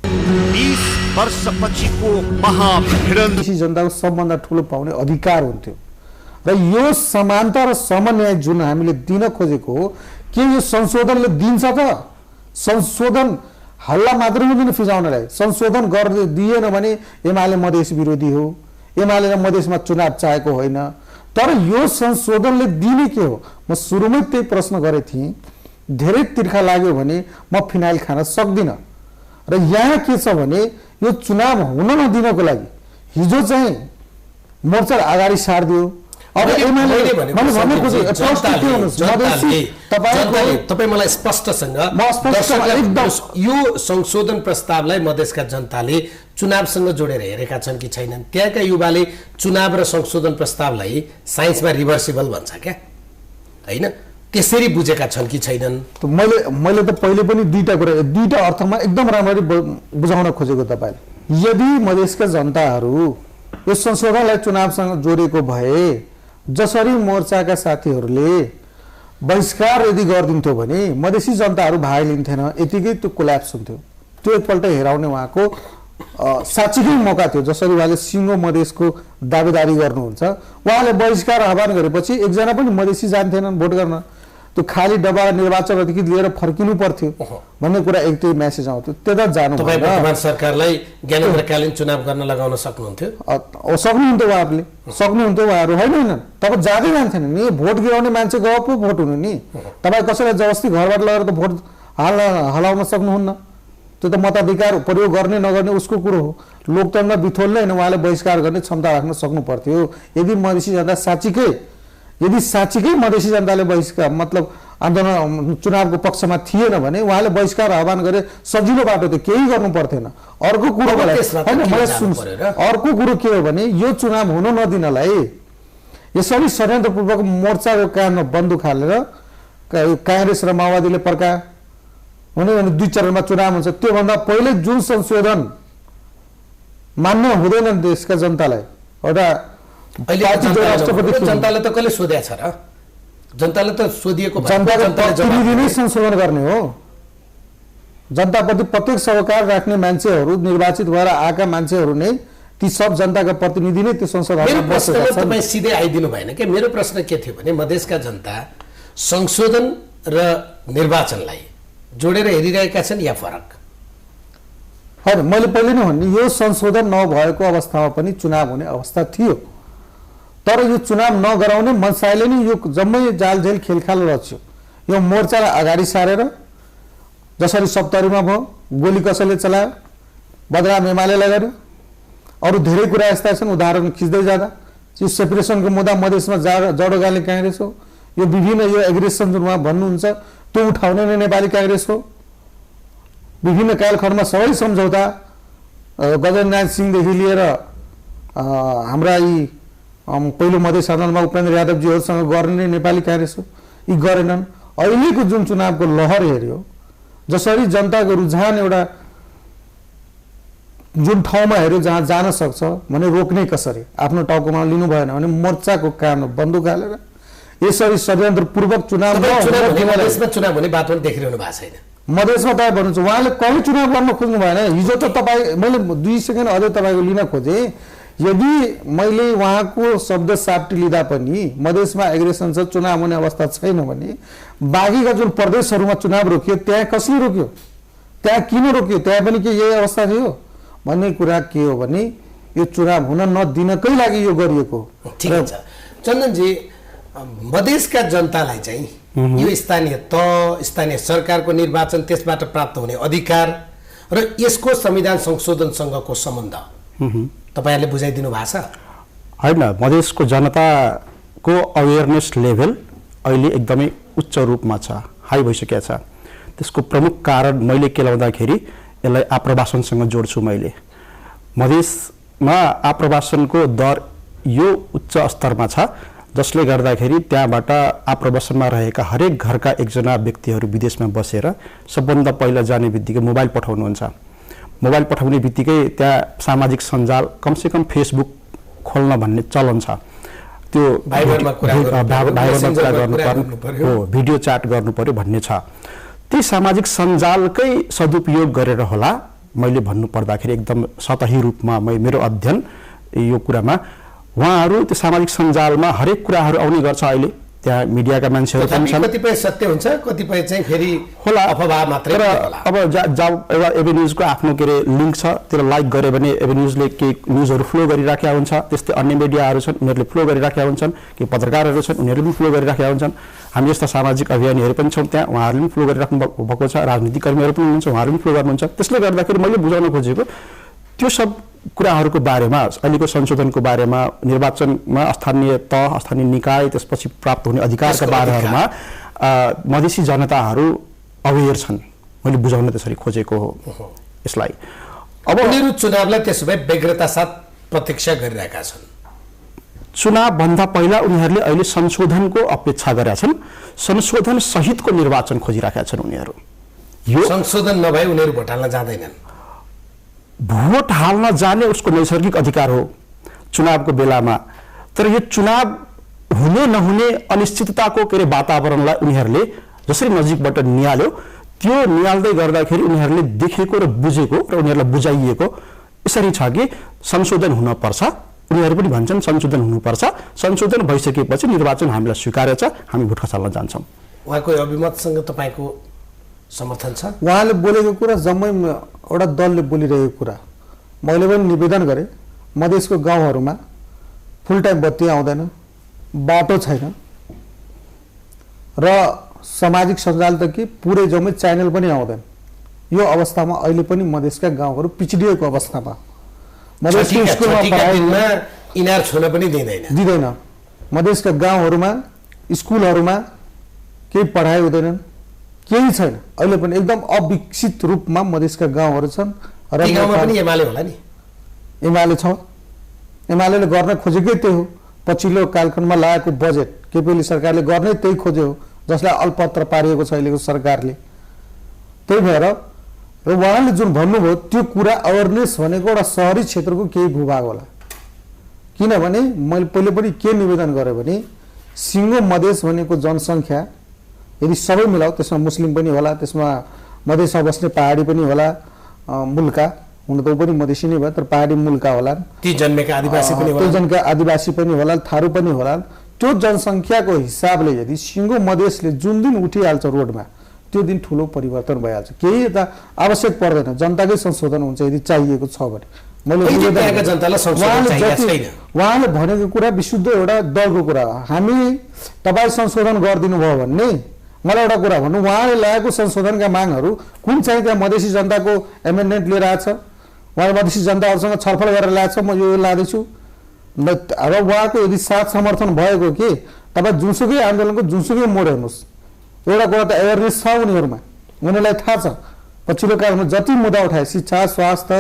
20 वर्षपछिको महाभिडन्त जनताको सबभन्दा ठुलो पाउने अधिकार हुन्थ्यो र यो समानता र समन्वय जुन हामीले दिन खोजेको हो, के यो संशोधनले दिन्छ त? संशोधन हल्ला मात्र हुँदैन फिजाउनलाई। संशोधन गर्दै दिएन भने एमाले मधेस विरोधी हो, एमाले मधेसमा चुनाव चाहेको होइन। तर यो संशोधनले दिने के हो? म सुरुमै त्यही प्रश्न गरेको थिएँ। धेरै तिर्खा लाग्यो भने म फिनाइल खान सक्दिनँ। र यहाँ के छ भने यो चुनाव हुन नदिनको लागि हिजो चाहिँ मोर्चा अगाडि सारिदियो। अब तपाईँ मलाई स्पष्टसँग यो संशोधन प्रस्तावलाई मधेसका जनताले चुनावसँग जोडेर हेरेका छन् कि छैनन्? त्यहाँका युवाले चुनाव र संशोधन प्रस्तावलाई साइन्समा रिभर्सिबल भन्छ क्या, होइन? त्यसरी बुझेका छन् कि छैनन्? मैले त पहिले पनि दुईटा अर्थमा एकदम राम्ररी बुझाउन खोजेको तपाईँले। यदि मधेसका जनताहरू यो संशोधनलाई चुनावसँग जोडेको भए, जसरी मोर्चाका साथीहरूले बहिष्कार यदि गरिदिन्थ्यो भने मधेसी जनताहरू भाग लिन्थेन, यतिकै त्यो कोल्याप्स हुन्थ्यो। त्यो एकपल्ट हेराउने उहाँको साँच्चीकै मौका थियो। जसरी उहाँले सिङ्गो मधेसको दावेदारी गर्नुहुन्छ, उहाँले बहिष्कार आह्वान गरेपछि एकजना पनि मधेसी जान्थेनन् भोट गर्न। त्यो खाली डब्बा निर्वाचनदेखि लिएर फर्किनु पर्थ्यो भन्ने कुरा एक त्यही म्यासेज आउँथ्यो। त्यता जानु तपाईँ वर्तमान सरकारलाई ज्ञानेन्द्रकालीन चुनाव गर्न लगाउन सक्नुहुन्थ्यो? सक्नुहुन्थ्यो उहाँहरूले, सक्नुहुन्थ्यो उहाँहरू। होइन, तपाईँ जाँदै जान्थेन नि। भोट गिराउने मान्छे गयो पो भोट हुनु नि। तपाईँ कसैलाई जबरजस्ती घरबाट लगेर त भोट हलाउन सक्नुहुन्न। त्यो त मताधिकार प्रयोग गर्ने नगर्ने उसको कुरो हो। लोकतन्त्र बिथोल्ने होइन, उहाँले बहिष्कार गर्ने क्षमता राख्न सक्नु पर्थ्यो। यदि मधेसी जनता साँच्चीकै मधेसी जनताले बहिष्कार मतलब आन्दोलन चुनावको पक्षमा थिएन भने उहाँले बहिष्कार आह्वान गरे सजिलो बाटो त केही गर्नु पर्थेन। अर्को कुरो के हो भने यो चुनाव हुन नदिनलाई यसरी षड्यन्त्रपूर्वक मोर्चाको कानमा बन्दुक हालेर काङ्ग्रेस र माओवादीले पर्कायो भने 2 चरणमा चुनाव हुन्छ। त्योभन्दा पहिले जुन संशोधन मान्य हुँदैन देशका जनतालाई, एउटा जनताले त कहिले सोधेको छ र? जनताले त सोधिएको जनताले नै संशोधन गर्ने हो। जनताप्रति प्रत्येक सरोकार राख्ने मान्छेहरू, निर्वाचित भएर आएका मान्छेहरू नै ती सब जनताका प्रतिनिधि नै त्यो संशोधन। तपाईँ सिधै आइदिनु भएन क्या। मेरो प्रश्न के थियो भने मधेसका जनता संशोधन र निर्वाचनलाई जोडेर हेरिरहेका छन् या फरक? होइन, मैले पहिले नै भने यो संशोधन नभएको अवस्थामा पनि चुनाव हुने अवस्था थियो। तर यो चुनाव नगराउने मनसायले नै यो जम्मै जालझेल खेलखाल रच्यो। यो मोर्चालाई अगाडि सारेर जसरी सप्तरीमा भयो, गोली कसैले चलायो, बदनाम एमालेलाई गर्यो। अरू धेरै कुरा यस्ता छन्, उदाहरण खिच्दै जाँदा यो सेपरेसनको मुद्दा मधेसमा जडो गाल्ने काङ्ग्रेस हो। यो विभिन्न यो एग्रेसन जुन उहाँ भन्नुहुन्छ त्यो उठाउने नै नेपाली काङ्ग्रेस हो। विभिन्न कालखण्डमा सबै सम्झौता गजेन्द्रनाथ सिंहदेखि लिएर हाम्रा यी पहिलो मधेस आन्दोलनमा उपेन्द्र यादवजीहरूसँग गर्ने नेपाली काङ्ग्रेस हो। यी गरेनन्। अहिलेको जुन चुनावको लहर हेऱ्यो, जसरी जनताको रुझान एउटा जुन ठाउँमा हेऱ्यो जहाँ जान सक्छ भने रोक्ने कसरी, आफ्नो टाउकोमा लिनु भएन भने मोर्चाको कारमा बन्दुक हालेर यसरी षड्यन्त्रपूर्वक चुनाव हुने बात पनि देखिरहनु भएको छैन। मधेसमा तपाईँ भन्नुहुन्छ उहाँले कहिले चुनाव गर्न खोज्नु भएन। हिजो त तपाईँ, मैले 2 सेकेन्ड अझै तपाईँको लिन खोजेँ। यदि मैले उहाँको शब्द साप्टी लिँदा पनि मधेसमा एग्रेसन छ, चुनाव हुने अवस्था छैन भने बाँकीका जुन प्रदेशहरूमा चुनाव रोकियो त्यहाँ कसले रोक्यो, त्यहाँ किन रोक्यो, त्यहाँ पनि के यही अवस्था थियो भन्ने कुरा के हो भने यो चुनाव हुन नदिनकै लागि यो गरिएको। ठिक छ चन्दनजी, मधेसका जनतालाई चाहिँ यो स्थानीय स्थानीय सरकारको निर्वाचन, त्यसबाट प्राप्त हुने अधिकार र यसको संविधान संशोधनसँगको सम्बन्ध तपाईहरुले बुझाइदिनु भएको छ? हैन, मधेसको जनताको अवेयरनेस लेभल अहिले एकदमै उच्च रूपमा छ, हाई भइसकेको छ। त्यसको प्रमुख कारण मैले के लाउँदाखेरि यसलाई आप्रवासनसँग जोड्छु। मैले मधेसमा आप्रवासनको दर यो उच्च स्तरमा छ, जसले गर्दाखेरि त्यहाँबाट आप्रवासनमा रहेका हरेक घरका एकजना व्यक्तिहरू विदेशमा बसेर सबभन्दा पहिला जाने बित्तिकै मोबाइल पठाउनुहुन्छ। मोबाइल पठाउने बित्तिकै त्यहाँ सामाजिक सञ्जाल कमसेकम फेसबुक खोल्न भन्ने चलन छ। त्यो भाइबरमा कुरा गर्नुपर्ने हो, भिडियो च्याट गर्नु पर्यो भन्ने छ। ती सामाजिक सञ्जालकै सदुपयोग गरेर होला, मैले भन्नु पर्दाखेरि एकदम सतही रूपमा मेरो अध्ययन यो कुरामा उहाँहरू त्यो सामाजिक सञ्जालमा हरेक कुराहरू आउने गर्छ। अहिले त्यहाँ मिडियाका मान्छेहरू पनि छन्, कतिपय सत्य हुन्छ, कतिपय चाहिँ फेरि होला अफवाह मात्रै होला। अब एउटा एबी न्युजको आफ्नो के अरे लिङ्क छ, त्यसलाई लाइक गरे भने एबी न्युजले के न्युजहरू फ्लो गरिराखेका हुन्छ। त्यस्तै अन्य मिडियाहरू छन्, उनीहरूले फ्लो गरिराखेका हुन्छन्। के पत्रकारहरू छन्, उनीहरूले पनि फ्लो गरिराखेका हुन्छन्। हामी यस्ता सामाजिक अभियानीहरू पनि छौँ, त्यहाँ उहाँहरूले पनि फ्लो गरिराख्नु भएको छ। राजनीतिक कर्मीहरू पनि हुनुहुन्छ, उहाँहरूले पनि फ्लो गर्नुहुन्छ। त्यसले गर्दाखेरि मैले बुझाउन खोजेको त्यो सब कुराहरूको बारेमा, अहिलेको संशोधनको बारेमा, निर्वाचनमा स्थानीय तह, स्थानीय निकाय, त्यसपछि प्राप्त हुने अधिकारका बारेमा मधेसी जनताहरू अवेर छन्। मैले बुझाउन त्यसरी खोजेको हो यसलाई। अब उनीहरू चुनावलाई त्यसो भए व्यग्रता साथ प्रतीक्षा गरिरहेका छन्। चुनावभन्दा पहिला उनीहरूले अहिले संशोधनको अपेक्षा गरेका छन्, संशोधन सहितको निर्वाचन खोजिराखेका छन् उनीहरू। यो संशोधन नभए उनीहरू भोट हाल्न जाँदैनन्। भोट हाल्न जाने उसको नैसर्गिक अधिकार हो चुनावको बेलामा, तर यो चुनाव हुने नहुने अनिश्चितताको के अरे वातावरणलाई उनीहरूले जसरी नजिकबाट निहाल्यो, त्यो निहाल्दै गर्दाखेरि उनीहरूले देखेको र बुझेको र उनीहरूलाई बुझाइएको यसरी छ कि संशोधन हुनपर्छ। उनीहरू पनि भन्छन् संशोधन हुनुपर्छ, संशोधन भइसकेपछि निर्वाचन हामीलाई स्वीकार्य छ, हामी भोट खसाल्न जान्छौँ। उहाँको अभिमतसँग तपाईँको समर्थन छ? उहाँले बोलेको कुरा जम्मै एउटा दलले बोलिरहेको कुरा। मैले पनि निवेदन गरेँ, मधेसको गाउँहरूमा फुल टाइम बत्ती आउँदैन, बाटो छैन र सामाजिक सञ्जाल त के पुरै जम्मै च्यानल पनि आउँदैन। यो अवस्थामा अहिले पनि मधेसका गाउँहरू पिछडिएको अवस्थामा मधेसको स्कुलमा इनार छोड्न पनि दिँदैन। मधेसका गाउँहरूमा स्कुलहरूमा केही पढाइ हुँदैनन्, केही छैन। अहिले पनि एकदम अविकसित रूपमा मधेसका गाउँहरू छन् र गाउँमा पनि एमाले होला नि। एमाले छ, एमाले गर्न खोजेकै त्यही हो। पछिल्लो कालखण्डमा लागेको बजेट केपी ओली सरकारले गर्नै त्यही खोज्यो, जसलाई अल्पत्र पारिएको छ अहिलेको सरकारले। त्यही भएर र उहाँले जुन भन्नुभयो त्यो कुरा अवेरनेस भनेको एउटा सहरी क्षेत्रको केही भूभाग होला। किनभने मैले पहिले पनि के निवेदन गरेँ भने सिङ्गो मधेस भनेको जनसङ्ख्या यदि सबै मिलाऊ, त्यसमा मुस्लिम पनि होला, त्यसमा मधेसमा बस्ने पहाडी पनि होला, मुल्का हुन त पनि मधेसी नै भयो तर पहाडी मुल्का होला, ती जन्मेका आदिवासी पनि होला, त्यो जन्मेका आदिवासी पनि होला, थारू पनि होला। त्यो जनसङ्ख्याको हिसाबले यदि सिङ्गो मधेसले जुन दिन उठिहाल्छ रोडमा, त्यो दिन ठुलो परिवर्तन भइहाल्छ। केही त आवश्यक पर्दैन, जनताकै संशोधन हुन्छ यदि चाहिएको छ भने। उहाँले भनेको कुरा विशुद्ध एउटा दलको कुरा हो। हामी तपाईँ संशोधन गरिदिनु भयो भन्ने मलाई एउटा कुरा भन्नु, उहाँले ल्याएको संशोधनका मागहरू कुन चाहिँ त्यहाँ मधेसी जनताको एमेन्डमेन्ट लिएर आएको छ, उहाँले मधेसी जनताहरूसँग छलफल गरेर ल्याएको छ, म यो लाँदैछु। अब उहाँको यदि साथ समर्थन भएको के तपाईँ जुनसुकै आन्दोलनको जुनसुकै मोड हेर्नुहोस्, एउटा कुरा त एवेरनेस छ उनीहरूमा, उनीहरूलाई थाहा छ पछिल्लो कालमा जति मुद्दा उठाए, शिक्षा, स्वास्थ्य,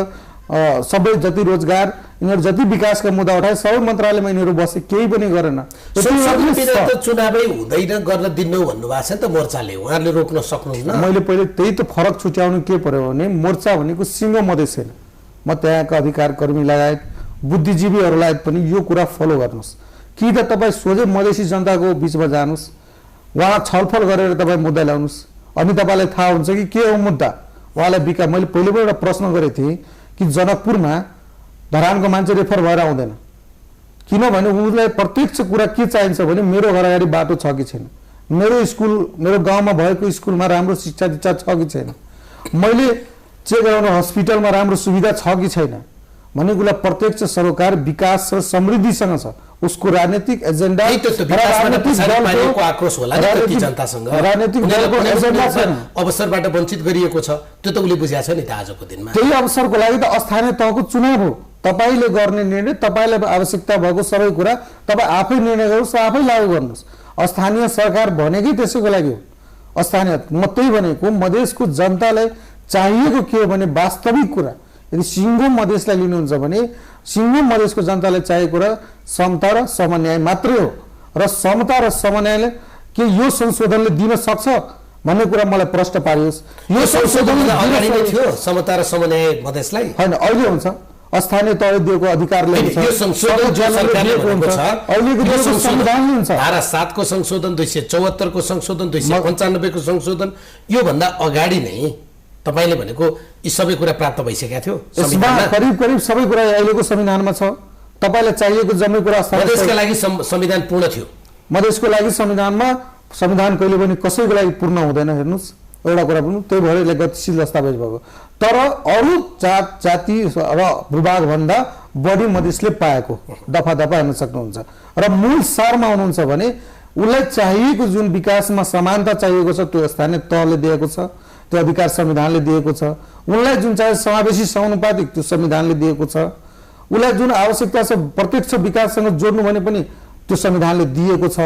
सबै जति रोजगार, यिनीहरू जति विकासका मुद्दा उठाए सबै मन्त्रालयमा यिनीहरू बसे, केही पनि गरेन। चुनावै हुँदैन गर्न दिनु भन्नुभएको छ नि त मोर्चाले, उहाँहरूले रोक्न सक्नुहुन्न। मैले पहिले त्यही त फरक छुट्याउनु के पर्यो भने मोर्चा भनेको सिङ्गो मधेस छैन। म त्यहाँका अधिकार कर्मी लगायत बुद्धिजीवीहरूलाई पनि यो कुरा फलो गर्नुहोस् कि त तपाईँ सोझै मधेसी जनताको बिचमा जानुहोस्, उहाँ छलफल गरेर तपाईँ मुद्दा ल्याउनुहोस्, अनि तपाईँलाई थाहा हुन्छ कि के हो मुद्दा। उहाँलाई मैले पहिले पनि एउटा प्रश्न गरेको थिएँ कि जनकपुरमा धरानको मान्छे रेफर भएर आउँदैन, किनभने उसलाई प्रत्यक्ष कुरा के चाहिन्छ भने मेरो घर अगाडि बाटो छ कि छैन, मेरो गाउँमा भएको स्कुलमा राम्रो शिक्षा दीक्षा छ कि छैन, मैले चेक गराउन हस्पिटलमा राम्रो सुविधा छ कि छैन, भन्ने कुरा प्रत्यक्ष सरोकार विकास र समृद्धिसँग छ। उसको राजनीतिक एजेन्डा आक्रोश होला नि जनतासँग, राजनीतिक दलको एजेन्डा छैन, अवसरबाट वञ्चित गरिएको छ, त्यो त उसले बुझाएको छ नि त आजको दिनमा। त्यही अवसरको लागि त स्थानीय तहको चुनाव हो। तपाईले गर्ने निर्णय, तपाईलाई आवश्यकता भएको सबै कुरा तपाई आफै निर्णय गर्नुहोस्, आफै लागू गर्नुहोस्। स्थानीय सरकार भनेकै त्यसैको लागि हो। स्थानीय म त्यही भनेको मधेसको जनतालाई चाहिएको के हो भने वास्तविक कुरा। यदि सिङ्गो मधेसलाई लिनुहुन्छ भने सिङ्गो मधेसको जनतालाई चाहिएको कुरा समता र समन्याय मात्रै हो। र समता र समन्यायले के यो संशोधनले दिन सक्छ भन्ने कुरा मलाई प्रश्न पारियोस्। यो संशोधनले अगाडि नै थियो समता र समन्याय मधेसलाई? हैन, अहिले हुन्छ। स्थानीय तहले दिएको अधिकारले यो संशोधन जो सरकारले भनेको छ, अहिलेको देशको संविधानले हुन्छ। धारा 7 को संशोधन, 274 को संशोधन, 295 को संशोधन, यो भन्दा अगाडि नै तपाईले भनेको यी सबै कुरा प्राप्त भइसकेका थियो संविधानमा। करिब सबै कुरा अहिलेको संविधानमा छ। तपाईलाई चाहिएको जम्मै कुरा मधेसका लागि संविधान पूर्ण थियो। मधेसको लागि संविधानमा संविधान कहिले पनि कसैको लागि पूर्ण हुँदैन। हेर्नुस्, एउटा कुरा पनि त्यही भएर यसले गतिशील दस्तावेज भएको। तर अरू जाति र भूभाग भन्दा बढी मधेसले पाएको दफा हेर्न सक्नुहुन्छ। र मूल सारमा हुनुहुन्छ भने उसलाई चाहिएको जुन विकासमा समानता चाहिएको छ त्यो स्थानीय तहले दिएको छ, त्यो अधिकार संविधानले दिएको छ। उनलाई जुन चाहिँ समावेशी समानुपातिक त्यो संविधानले दिएको छ। उसलाई जुन आवश्यकता छ प्रत्यक्ष विकाससँग जोड्नु भने पनि त्यो संविधानले दिएको छ।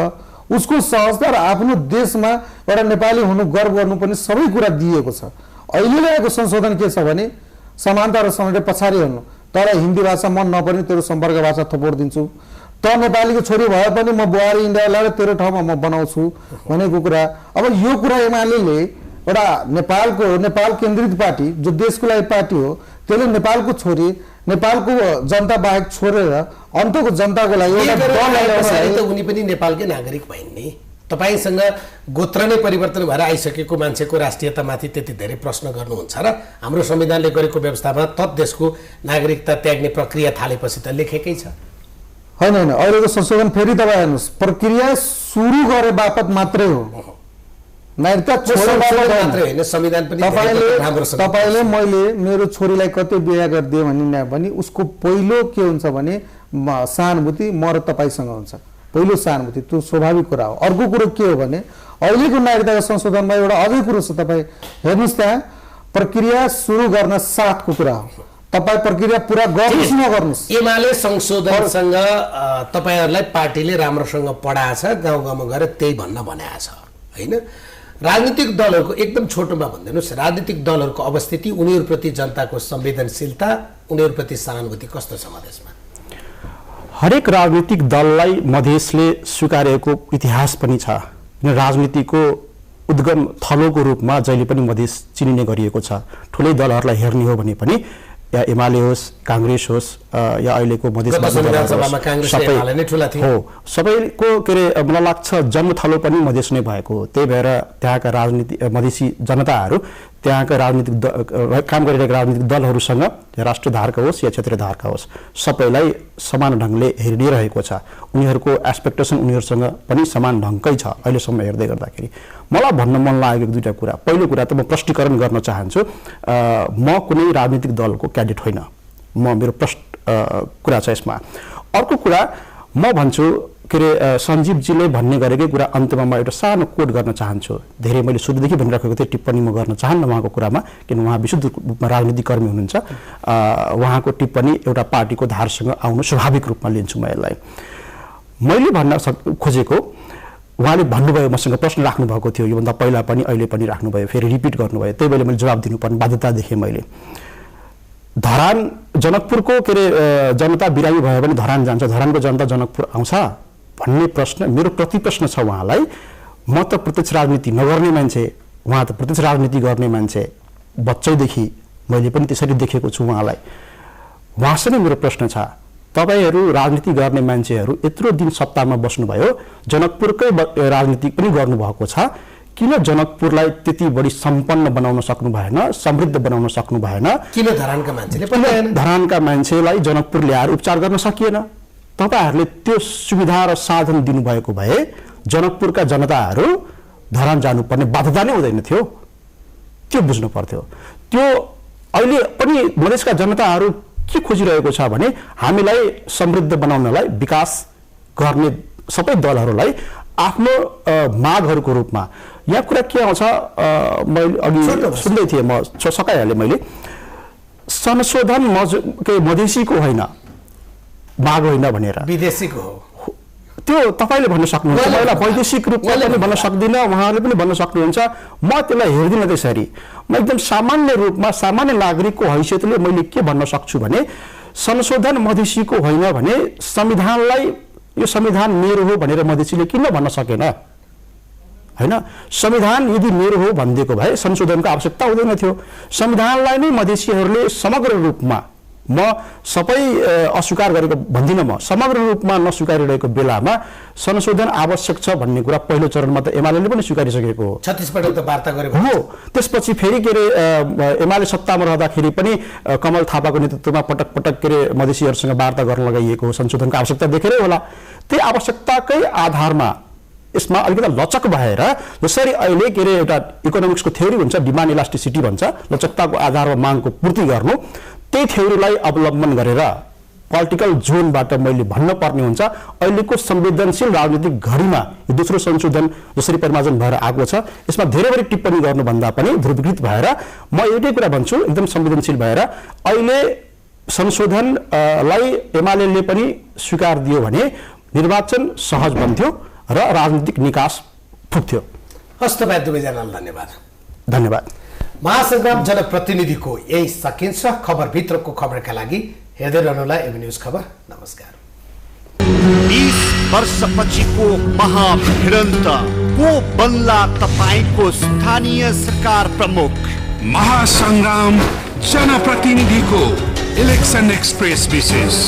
उसको सहजता र आफ्नो देशमा एउटा नेपाली हुनु गर्व गर्नु पनि सबै कुरा दिएको छ। अहिले ल्याएको संशोधन के छ भने समानता र समन्वय पछाडि हेर्नु। तर हिन्दी भाषा मन नपर्ने तेरो सम्पर्क भाषा थपोड दिन्छु, त नेपालीको छोरी भए पनि म बुहारी इन्डिया ल्याएर तेरो ठाउँमा म बनाउँछु भनेको कुरा। अब यो कुरा एमाले एउटा नेपाल केन्द्रित पार्टी जो देशको लागि पार्टी हो, त्यसले नेपालको छोरी नेपालको जनता बाहेक छोडेर अन्तको जनताको लागि उनी पनि नेपालकै नागरिक भइन् नि। तपाईसँग गोत्र नै परिवर्तन भएर आइसकेको मान्छेको राष्ट्रियतामाथि त्यति धेरै प्रश्न गर्नुहुन्छ र हाम्रो संविधानले गरेको व्यवस्थामा तत् देशको नागरिकता त्याग्ने प्रक्रिया थालेपछि त लेखेकै छ। हैन हैन, अहिलेको संशोधन फेरि तपाईँ हेर्नुहोस्, प्रक्रिया सुरु गरे बापत मात्रै हो, नागरिकता छोडे बापत मात्रै होइन। संविधान पनि तपाईले मैले मेरो छोरीलाई कतै बिहा गरिदिए भने उसको पहिलो के हुन्छ भने सहानुभूति म र तपाईसँग हुन्छ। पहिलो सहानुभूति त्यो स्वाभाविक कुरा हो। अर्को कुरो के हो भने अहिलेको नागरिकता संशोधनमा एउटा अझै कुरो छ। तपाईँ हेर्नुहोस्, त्यहाँ प्रक्रिया सुरु गर्न साथको कुरा हो। तपाईँ प्रक्रिया पुरा गर्नुहोस् नगर्नुहोस्। एमाले संशोधनसँग तपाईहरुलाई पार्टीले राम्रोसँग पढाएछ, गाउँ गाउँमा गएर त्यही भन्न भनेको छ हैन। राजनीतिक दलहरूको एकदम छोटोमा भन्दिनुस्, राजनीतिक दलहरूको अवस्थिति, उनीहरुप्रति जनताको संवेदनशीलता, उनीहरुप्रति सहानुभूति कस्तो छ मधेसमा? हरेक राजनीतिक दललाई मधेसले स्वीकारेको इतिहास पनि छ। राजनीतिको उद्गम थलोको रूपमा जहिले पनि मधेस चिनिने गरिएको छ। ठुलै दलहरूलाई हेर्ने हो भने पनि या एमाले होस्, कांग्रेस होस् या अहिलेको मधेसमा सबैको के अरे मलाई लाग्छ जन्मथलो पनि मधेस नै भएको हो। त्यही भएर त्यहाँका मधेसी जनताहरू त्यहाँका राजनीतिक काम गरिरहेका राजनीतिक दलहरूसँग राष्ट्रिय धारका होस् या क्षेत्रीय धारका होस्, सबैलाई समान ढङ्गले हेरिरहेको छ। उनीहरूको एक्सपेक्टेसन उनीहरूसँग पनि समान ढङ्गकै छ अहिलेसम्म हेर्दै गर्दाखेरि। मलाई भन्न मन लागेको दुईटा कुरा। पहिलो कुरा त म प्रष्टीकरण गर्न चाहन्छु, म कुनै राजनीतिक दलको क्याडेट होइन, मेरो कुरा छ यसमा। अर्को कुरा म भन्छु के अरे सञ्जीवजीले भन्ने गरेकै कुरा अन्त्यमा म एउटा सानो कोट गर्न चाहन्छु। धेरै मैले सुरुदेखि भनिराखेको थिएँ, टिप्पणी म गर्न चाहन्न उहाँको कुरामा, किन उहाँ विशुद्ध रूपमा राजनीतिक कर्मी हुनुहुन्छ। उहाँको टिप्पणी एउटा पार्टीको धारसँग आउनु स्वाभाविक रूपमा लिन्छु म यसलाई। मैले भन्न खोजेको, उहाँले भन्नुभयो, मसँग प्रश्न राख्नुभएको थियो योभन्दा पहिला पनि अहिले पनि राख्नुभयो, फेरि रिपिट गर्नुभयो, त्यही भएर मैले जवाब दिनुपर्ने बाध्यता देखेँ मैले। धरान जनकपुरको के अरे जनता बिरामी भयो भने धरान जान्छ, धरानको जनता जनकपुर आउँछ भन्ने प्रश्न मेरो प्रतिप्रश्न छ उहाँलाई। म त प्रत्यक्ष राजनीति नगर्ने मान्छे, उहाँ त प्रत्यक्ष राजनीति गर्ने मान्छे, बच्चैदेखि मैले पनि त्यसरी देखेको छु उहाँलाई। उहाँसँग मेरो प्रश्न छ, तपाईहरु राजनीति गर्ने मान्छेहरू यत्रो दिन सत्तामा बस्नुभयो, जनकपुरकै राजनीति पनि गर्नुभएको छ, किन जनकपुरलाई त्यति बढी सम्पन्न बनाउन सक्नु भएन, समृद्ध बनाउन सक्नु भएन? किन धरानका मान्छेलाई जनकपुर ल्याएर उपचार गर्न सकिएन? तपाईहरुले त्यो सुविधा र साधन दिनुभएको भए जनकपुरका जनताहरू धरान जानुपर्ने बाध्यता नै हुँदैन थियो। त्यो बुझ्नु पर्थ्यो। त्यो अहिले पनि मधेसका जनताहरू के खोजिरहेको छ भने हामीलाई समृद्ध बनाउनलाई विकास गर्ने सबै दलहरूलाई आफ्नो मागहरूको रूपमा यहाँ कुरा के आउँछ मैले अघि सुन्दै थिएँ म सकाइहालेँ मैले संशोधन मधेसीको होइन माग होइन भनेर विदेशीको हो त्यो तपाईँले भन्न सक्नुहुन्छ मलाई वैदेशिक रूपमा पनि भन्न सक्दिनँ उहाँहरूले पनि भन्न सक्नुहुन्छ म त्यसलाई हेर्दिनँ त्यसरी म एकदम सामान्य रूपमा सामान्य नागरिकको हैसियतले मैले के भन्न सक्छु भने संशोधन मधेसीको होइन भने संविधानलाई यो संविधान मेरो हो भनेर मधेसीले किन भन्न सकेन हैन संविधान यदि मेरो हो भनिदिएको भए संशोधनको आवश्यकता हुँदैन थियो संविधानलाई नै मधेसीहरूले समग्र रूपमा म सबै अस्वीकार गरेको भन्दिनँ म समग्र रूपमा नस्वीकारिरहेको बेलामा संशोधन आवश्यक छ भन्ने कुरा पहिलो चरणमा त एमालेले पनि स्वीकारिसकेको हो 36 पटक त वार्ता गरेको हो त्यसपछि फेरि के अरे एमाले सत्तामा रहँदाखेरि पनि कमल थापाको नेतृत्वमा पटक पटक के अरे मधेसीहरूसँग वार्ता गर्न लगाइएको संशोधनको आवश्यकता देखेरै होला त्यही आवश्यकताकै आधारमा यसमा अलिकति लचक भएर जसरी अहिले के अरे एउटा इकोनोमिक्सको थ्योरी हुन्छ डिमान्ड इलास्टिसिटी भन्छ लचकताको आधारमा मागको पूर्ति गर्नु त्यही थ्योरीलाई अवलम्बन गरेर पोलिटिकल जोनबाट मैले भन्न पर्ने हुन्छ अहिलेको संवेदनशील राजनीतिक घडीमा यो दोस्रो संशोधन जसरी परिमार्जन भएर आएको छ यसमा धेरैभरि टिप्पणी गर्नुभन्दा पनि ध्रुवीकृत भएर म एउटै कुरा भन्छु एकदम संवेदनशील भएर अहिले संशोधनलाई एमालेले पनि स्वीकार दियो भने निर्वाचन सहज बन्थ्यो र राजनीतिक निकास फुक्थ्यो हस् तपाईँ दुवैजनालाई धन्यवाद धन्यवाद महासंग्राम जनप्रतिनिधिको यही सकिन्छ खबरभित्रको खबरका लागि हेर्दै रहनुहोला एबी न्यूज खबर नमस्कार 20 वर्षपछिको महाभिडन्त को बन्ला तपाईको स्थानीय सरकार प्रमुख महासंग्राम जनप्रतिनिधिको इलेक्सन एक्सप्रेस विशेष